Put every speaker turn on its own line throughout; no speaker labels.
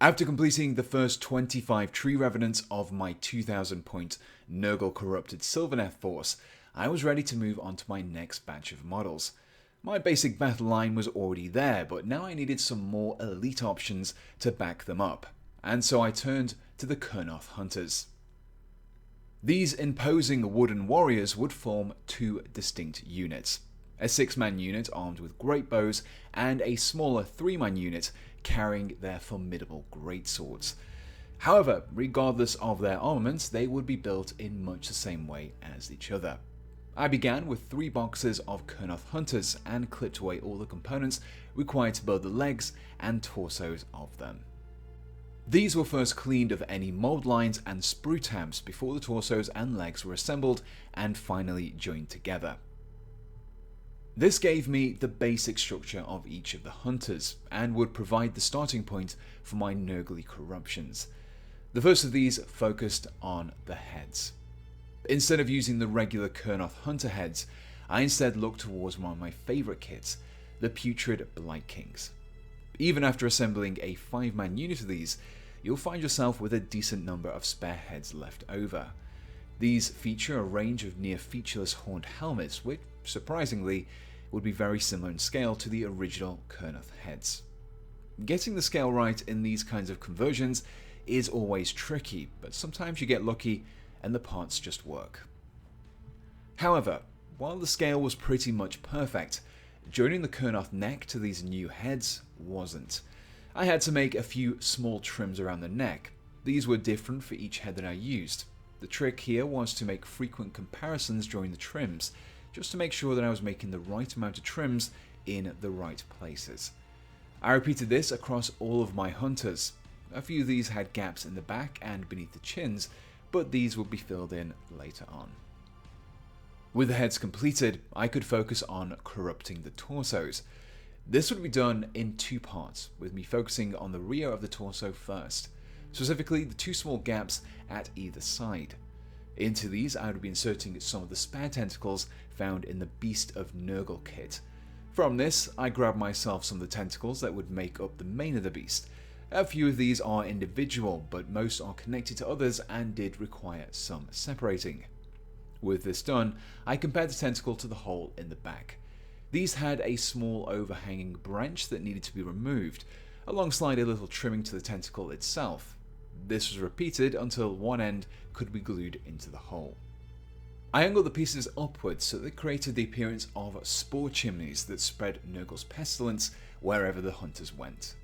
After completing the first 25 tree revenants of my 2000 point Nurgle corrupted Sylvaneth force, I was ready to move on to my next batch of models. My basic battle line was already there, but now I needed some more elite options to back them up, and so I turned to the Kurnoth Hunters. These imposing wooden warriors would form two distinct units. A 6-man unit armed with great bows, and a smaller 3-man unit carrying their formidable greatswords. However, regardless of their armaments, they would be built in much the same way as each other. I began with 3 boxes of Kurnoth Hunters and clipped away all the components required to build the legs and torsos of them. These were first cleaned of any mold lines and sprue tabs before the torsos and legs were assembled and finally joined together. This gave me the basic structure of each of the hunters, and would provide the starting point for my Nurgle corruptions. The first of these focused on the heads. Instead of using the regular Kurnoth Hunter heads, I instead looked towards one of my favourite kits, the Putrid Blight Kings. Even after assembling a 5-man unit of these, you'll find yourself with a decent number of spare heads left over. These feature a range of near featureless horned helmets, which, surprisingly, would be very similar in scale to the original Kurnoth heads. Getting the scale right in these kinds of conversions is always tricky, but sometimes you get lucky and the parts just work. However, while the scale was pretty much perfect, joining the Kurnoth neck to these new heads wasn't. I had to make a few small trims around the neck. These were different for each head that I used. The trick here was to make frequent comparisons during the trims, just to make sure that I was making the right amount of trims in the right places. I repeated this across all of my hunters. A few of these had gaps in the back and beneath the chins, but these would be filled in later on. With the heads completed, I could focus on corrupting the torsos. This would be done in 2 parts, with me focusing on the rear of the torso first, specifically the 2 small gaps at either side. Into these I would be inserting some of the spare tentacles found in the Beast of Nurgle kit. From this, I grabbed myself some of the tentacles that would make up the main of the beast. A few of these are individual, but most are connected to others and did require some separating. With this done, I compared the tentacle to the hole in the back. These had a small overhanging branch that needed to be removed, alongside a little trimming to the tentacle itself. This was repeated until one end could be glued into the hole. I angled the pieces upwards so they created the appearance of spore chimneys that spread Nurgle's pestilence wherever the hunters went.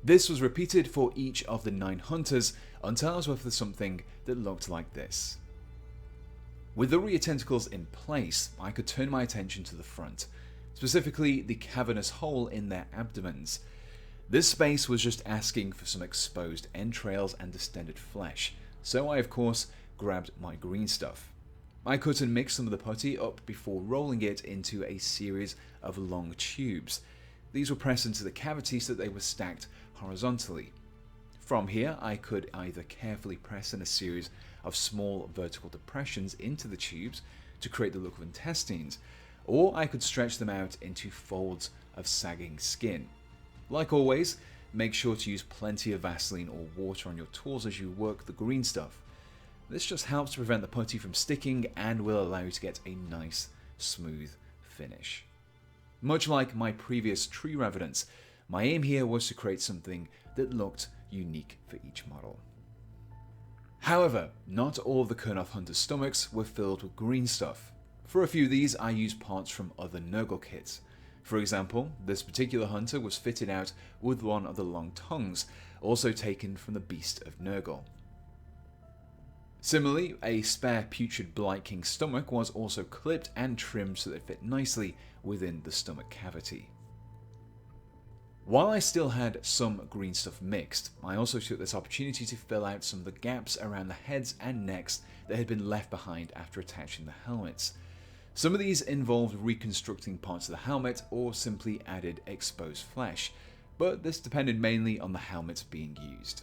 This was repeated for each of the 9 hunters until I was left with something that looked like this. With the rear tentacles in place, I could turn my attention to the front, specifically the cavernous hole in their abdomens. This space was just asking for some exposed entrails and distended flesh, so I of course grabbed my green stuff. I cut and mixed some of the putty up before rolling it into a series of long tubes. These were pressed into the cavity so that they were stacked horizontally. From here, I could either carefully press in a series of small vertical depressions into the tubes to create the look of intestines, or I could stretch them out into folds of sagging skin. Like always, make sure to use plenty of Vaseline or water on your tools as you work the green stuff. This just helps to prevent the putty from sticking and will allow you to get a nice, smooth finish. Much like my previous tree revenants, my aim here was to create something that looked unique for each model. However, not all of the Kurnoth Hunter's stomachs were filled with green stuff. For a few of these, I used parts from other Nurgle kits. For example, this particular hunter was fitted out with one of the long tongues, also taken from the Beast of Nurgle. Similarly, a spare Putrid Blight King stomach was also clipped and trimmed so that it fit nicely within the stomach cavity. While I still had some green stuff mixed, I also took this opportunity to fill out some of the gaps around the heads and necks that had been left behind after attaching the helmets. Some of these involved reconstructing parts of the helmet or simply added exposed flesh, but this depended mainly on the helmets being used.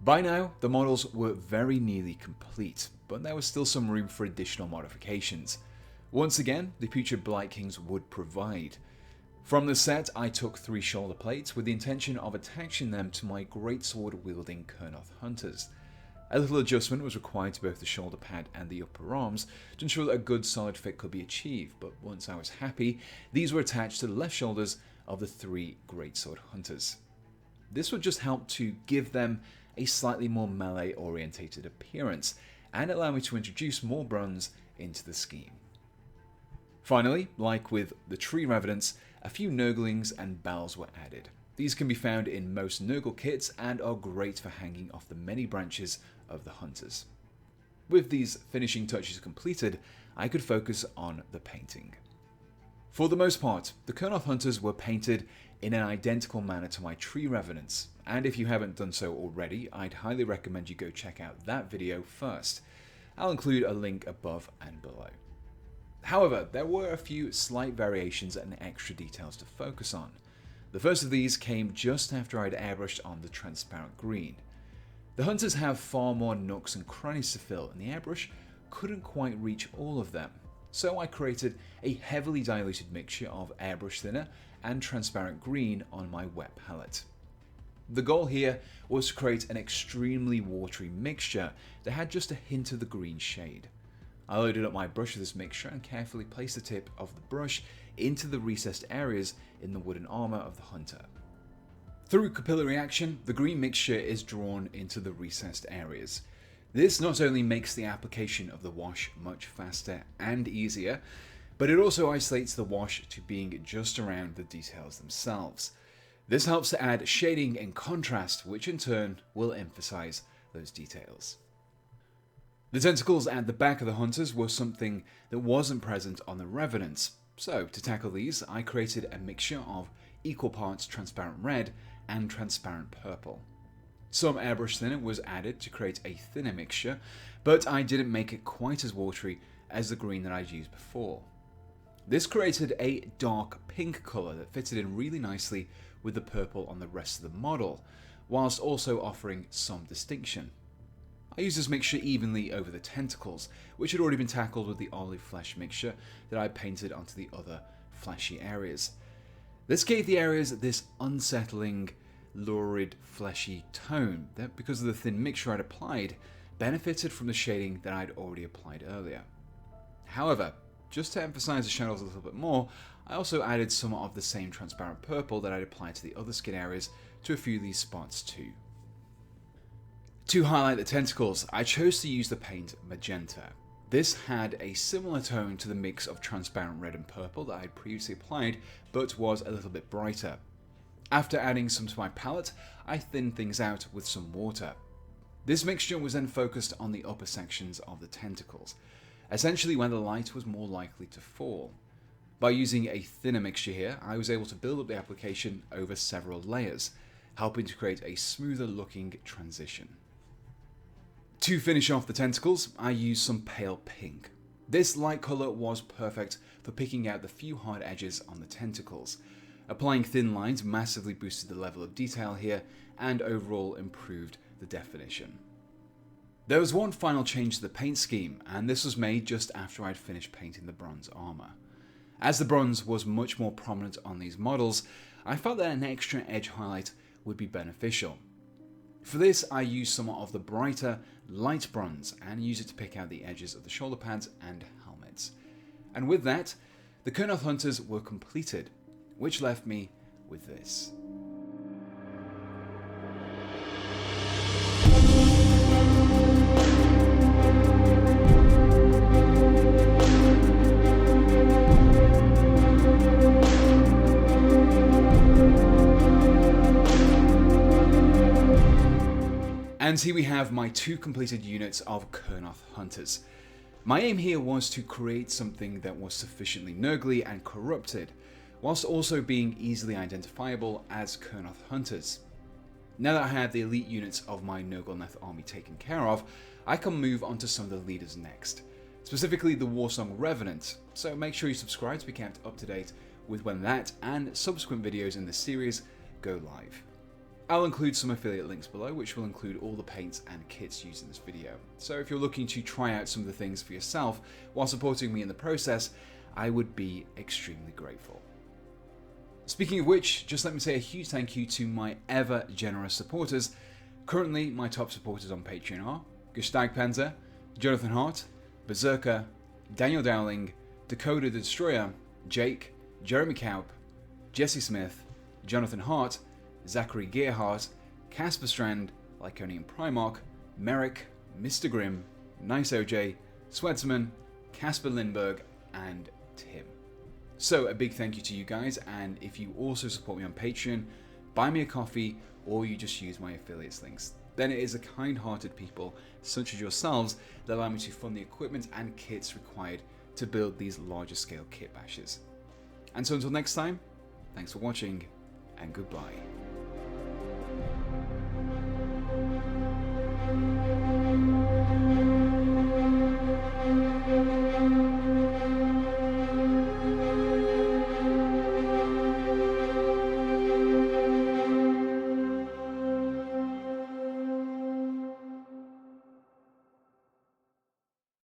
By now, the models were very nearly complete, but there was still some room for additional modifications. Once again, the Putrid Blight Kings would provide. From the set, I took 3 shoulder plates with the intention of attaching them to my greatsword-wielding Kurnoth Hunters. A little adjustment was required to both the shoulder pad and the upper arms to ensure that a good solid fit could be achieved, but once I was happy, these were attached to the left shoulders of the 3 greatsword hunters. This would just help to give them a slightly more melee-orientated appearance and allow me to introduce more bronze into the scheme. Finally, like with the tree revenants, a few Nurglings and bells were added. These can be found in most Nurgle kits and are great for hanging off the many branches of the hunters. With these finishing touches completed, I could focus on the painting. For the most part, the Kurnoth Hunters were painted in an identical manner to my tree revenants, and if you haven't done so already, I'd highly recommend you go check out that video first. I'll include a link above and below. However, there were a few slight variations and extra details to focus on. The first of these came just after I'd airbrushed on the transparent green. The hunters have far more nooks and crannies to fill, and the airbrush couldn't quite reach all of them. So I created a heavily diluted mixture of airbrush thinner and transparent green on my wet palette. The goal here was to create an extremely watery mixture that had just a hint of the green shade. I loaded up my brush with this mixture and carefully placed the tip of the brush into the recessed areas in the wooden armor of the hunter. Through capillary action, the green mixture is drawn into the recessed areas. This not only makes the application of the wash much faster and easier, but it also isolates the wash to being just around the details themselves. This helps to add shading and contrast, which in turn will emphasize those details. The tentacles at the back of the hunters were something that wasn't present on the revenants, so to tackle these I created a mixture of equal parts transparent red and transparent purple. Some airbrush thinner was added to create a thinner mixture, but I didn't make it quite as watery as the green that I'd used before. This created a dark pink colour that fitted in really nicely with the purple on the rest of the model, whilst also offering some distinction. I used this mixture evenly over the tentacles, which had already been tackled with the olive flesh mixture that I painted onto the other fleshy areas. This gave the areas this unsettling, lurid, fleshy tone that, because of the thin mixture I'd applied, benefited from the shading that I'd already applied earlier. However, just to emphasize the shadows a little bit more, I also added some of the same transparent purple that I'd applied to the other skin areas to a few of these spots too. To highlight the tentacles, I chose to use the paint Magenta. This had a similar tone to the mix of transparent red and purple that I had previously applied, but was a little bit brighter. After adding some to my palette, I thinned things out with some water. This mixture was then focused on the upper sections of the tentacles, essentially where the light was more likely to fall. By using a thinner mixture here, I was able to build up the application over several layers, helping to create a smoother looking transition. To finish off the tentacles, I used some pale pink. This light colour was perfect for picking out the few hard edges on the tentacles. Applying thin lines massively boosted the level of detail here and overall improved the definition. There was one final change to the paint scheme, and this was made just after I'd finished painting the bronze armour. As the bronze was much more prominent on these models, I felt that an extra edge highlight would be beneficial. For this, I used some of the brighter, light bronze and used it to pick out the edges of the shoulder pads and helmets. And with that, the Kurnoth Hunters were completed, which left me with this. And here we have my 2 completed units of Kurnoth Hunters. My aim here was to create something that was sufficiently Nurgly and corrupted, whilst also being easily identifiable as Kurnoth Hunters. Now that I have the elite units of my Nurgle army taken care of, I can move on to some of the leaders next, specifically the Warsong Revenant, so make sure you subscribe to be kept up to date with when that and subsequent videos in this series go live. I'll include some affiliate links below, which will include all the paints and kits used in this video. So if you're looking to try out some of the things for yourself while supporting me in the process, I would be extremely grateful. Speaking of which, just let me say a huge thank you to my ever generous supporters. Currently, my top supporters on Patreon are Gestagpanzer, Jonathan Hart, Berserker, Daniel Dowling, Dakota the Destroyer, Jake, Jeremy Kaup, Jesse Smith, Jonathan Hart, Zachary Gearhart, Casper Strand, Lyconian Primarch, Merrick, Mr. Grimm, Nice OJ, Sweatsman, Casper Lindberg, and Tim. So a big thank you to you guys, and if you also support me on Patreon, buy me a coffee, or you just use my affiliates links, then it is the kind-hearted people such as yourselves that allow me to fund the equipment and kits required to build these larger scale kit bashes. And so until next time, thanks for watching, and goodbye.